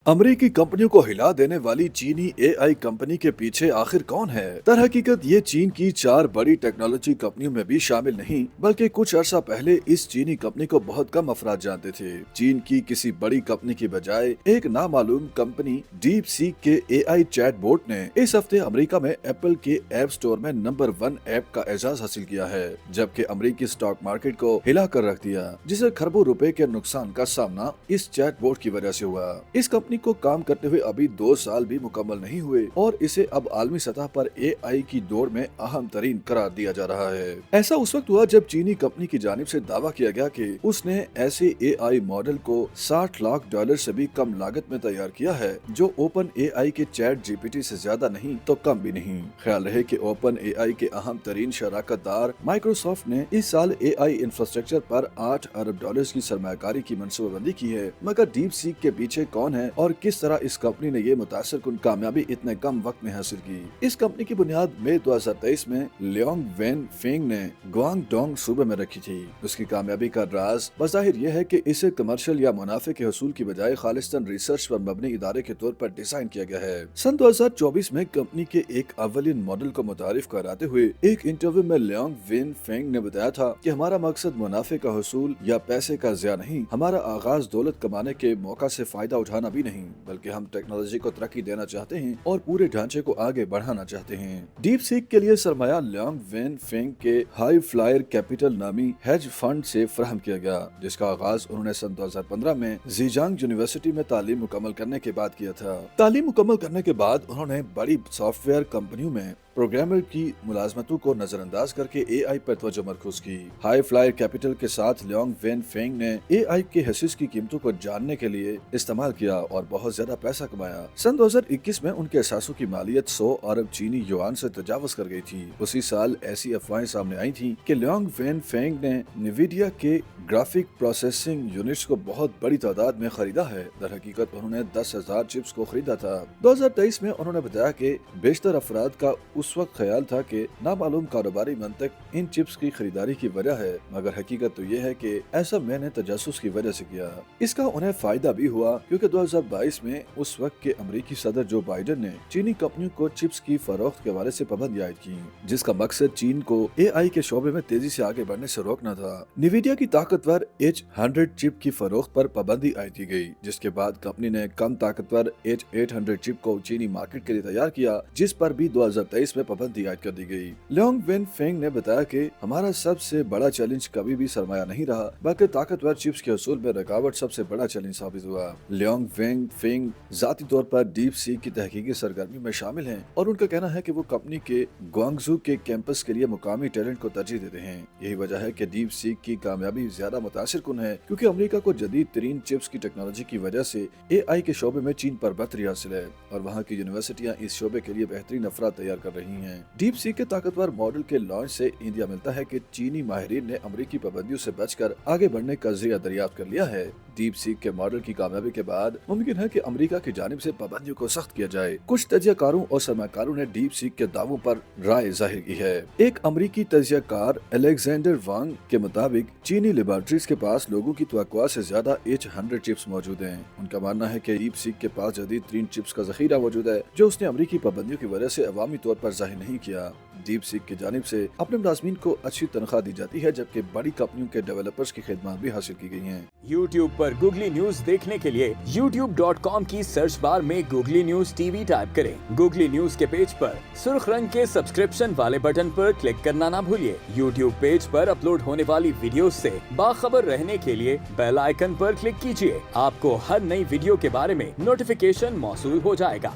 अमेरिकी कंपनियों को हिला देने वाली चीनी एआई कंपनी के पीछे आखिर कौन है? दरहकीकत ये चीन की 4 बड़ी टेक्नोलॉजी कंपनियों में भी शामिल नहीं, बल्कि कुछ अर्सा पहले इस चीनी कंपनी को बहुत कम अफराद जानते थे। चीन की किसी बड़ी कंपनी की बजाय एक नामालूम कंपनी डीप सीक के एआई चैटबॉट ने इस हफ्ते अमेरिका में एप्पल के ऐप स्टोर में नंबर 1 ऐप का एजाज हासिल किया है, जबकि अमेरिकी स्टॉक मार्केट को हिला कर रख दिया, जिसे खरबों रुपए के नुकसान का सामना इस चैटबॉट की वजह से हुआ। इस कंपनी को काम करते हुए अभी 2 साल भी मुकम्मल नहीं हुए और इसे अब आलमी सतह पर एआई की दौड़ में अहम तरीन करार दिया जा रहा है। ऐसा उस वक्त हुआ जब चीनी कंपनी की जानिब से दावा किया गया कि उसने ऐसे एआई मॉडल को $60 लाख से भी कम लागत में तैयार किया है, जो ओपन एआई के चैट जीपीटी से ज्यादा नहीं तो कम भी नहीं। ख्याल रहे कि ओपन एआई के अहम तरीन शराकतदार माइक्रोसॉफ्ट ने इस साल एआई इंफ्रास्ट्रक्चर पर $8 अरब की सरमायाकारी की मंसूबाबंदी की है, मगर डीप सीक के पीछे कौन है और किस तरह इस कंपनी ने ये मुतासिरकुन कामयाबी इतने कम वक्त में हासिल की? इस कंपनी की बुनियाद मई 2023 में लियोंग वेन फेंग ने गुआंगडोंग सूबे में रखी थी। उसकी कामयाबी का राज बज़ाहिर यह है कि इसे कमर्शियल या मुनाफे के हसूल की बजाय खालिस्तान रिसर्च पर मबनी इदारे के तौर पर डिजाइन किया गया है। सन 2024 में कंपनी के एक अव्वलिन मॉडल को मुतारिफ कराते हुए एक इंटरव्यू में लियोंग वेन फेंग ने बताया था कि हमारा मकसद मुनाफे का हसूल या पैसे का ज़िया नहीं, हमारा आगाज दौलत कमाने के मौका से फायदा उठाना भी नहीं, बल्कि हम टेक्नोलॉजी को तरक्की देना चाहते हैं और पूरे ढांचे को आगे बढ़ाना चाहते हैं। डीप सीक के लिए सरमाया लियोंग वेन फेंग के हाई फ्लायर कैपिटल नामी हेज फंड से फराहम किया गया, जिसका आगाज उन्होंने सन 2015 में जीजांग यूनिवर्सिटी में तालीम मुकम्मल करने के बाद किया था। तालीम मुकम्मल करने के बाद उन्होंने बड़ी सॉफ्टवेयर कंपनियों में प्रोग्रामर की मुलाजमतों को नजरअंदाज करके एआई पर तवज्जो मरकूज की। हाई फ्लायर कैपिटल के साथ लियोंग वेन फेंग ने एआई के हिस्से की कीमतों को जानने के लिए इस्तेमाल किया और बहुत ज्यादा पैसा कमाया। सन 2021 में उनके असासों की मालियत 100 अरब चीनी युआन से तजावज कर गई थी। उसी साल ऐसी अफवाहें सामने आई थी कि लियोंग वेन फेंग ने निविडिया के ग्राफिक प्रोसेसिंग यूनिट्स को बहुत बड़ी तादाद में खरीदा है। दर हकीकत उन्होंने 10,000 चिप्स को खरीदा था। 2023 में उन्होंने बताया कि बेशतर अफराद का उस वक्त ख्याल था कि नामालूम कारोबारी मंतक इन चिप्स की खरीदारी की वजह है, मगर हकीकत तो ये है कि ऐसा मैंने तजासुस की वजह से किया। इसका उन्हें फायदा भी हुआ क्योंकि 2022 में उस वक्त के अमेरिकी सदर जो बाइडेन ने चीनी कंपनियों को चिप्स की फरोख्त के हवाले से पाबंदी आयद की, जिसका मकसद चीन को एआई के शोबे में तेजी से आगे बढ़ने से रोकना था। निविडिया की ताकतवर H100 चिप की फरोख्त पर पाबंदी आयद की गई, जिसके बाद कंपनी ने कम ताकतवर H800 चिप को चीनी मार्केट के लिए तैयार किया, जिस पर भी 2023 में पाबंदी आयद कर दी गई। लियोंग वेन फेंग ने बताया कि हमारा सबसे बड़ा चैलेंज कभी भी सरमाया नहीं रहा, बल्कि ताकतवर चिप्स के हसूल में रुकावट सबसे बड़ा चैलेंज साबित हुआ। लियोंग वेन फेंग जाती तौर पर डीप सीक की तहकीकी सरगर्मी में शामिल हैं और उनका कहना है कि वो कंपनी के ग्वांगझू के कैंपस के लिए मुकामी टैलेंट को तरजीह देते हैं। यही वजह है कि डीप सीक की कामयाबी ज्यादा मुतासिरकुन है, क्योंकि अमेरिका को जदीद तरीन चिप्स की टेक्नोलॉजी की वजह से एआई के शोबे में चीन पर बढ़तरी हासिल है और वहाँ की यूनिवर्सिटियाँ इस शोबे के लिए बेहतरीन अफराद तैयार कर रही हैं। डीप सीक के ताकतवर मॉडल के लॉन्च से इंडिया मिलता है कि चीनी माहिरीन ने अमेरिकी पाबंदियों से बचकर आगे बढ़ने का जरिया दरियाफ्त कर लिया है। डीप सीक के मॉडल की कामयाबी के बाद मुमकिन है कि अमेरिका की जानिब से पाबंदियों को सख्त किया जाए। कुछ तजियाकारों और सरमाकारों ने डीप सीक के दावों पर राय जाहिर की है। एक अमेरिकी तजियाकार अलेक्जेंडर वांग के मुताबिक चीनी लेबोरेटरीज के पास लोगों की तवक्कुआ से ज्यादा H100 चिप्स मौजूद हैं। उनका मानना है कि डीप सीक के पास जदीद तरीन चिप्स का जखीरा मौजूद है, जो उसने अमेरिकी पाबंदियों की वजह से अवामी तौर पर जाहिर नहीं किया। डीप सीक की जानिब से अपने मुलाजमीन को अच्छी तनख्वाह दी जाती है, जबकि बड़ी कंपनियों के डेवलपर्स की खिदमत भी हासिल की गई हैं। YouTube पर गूगली न्यूज देखने के लिए youtube.com की सर्च बार में गूगली न्यूज टीवी टाइप करें। गूगली न्यूज के पेज पर सुर्ख रंग के सब्सक्रिप्शन वाले बटन पर क्लिक करना ना भूलिए। YouTube पेज पर अपलोड होने वाली वीडियो से बाखबर रहने के लिए बेल आइकन पर क्लिक कीजिए। आपको हर नई वीडियो के बारे में नोटिफिकेशन मौसूल हो जाएगा।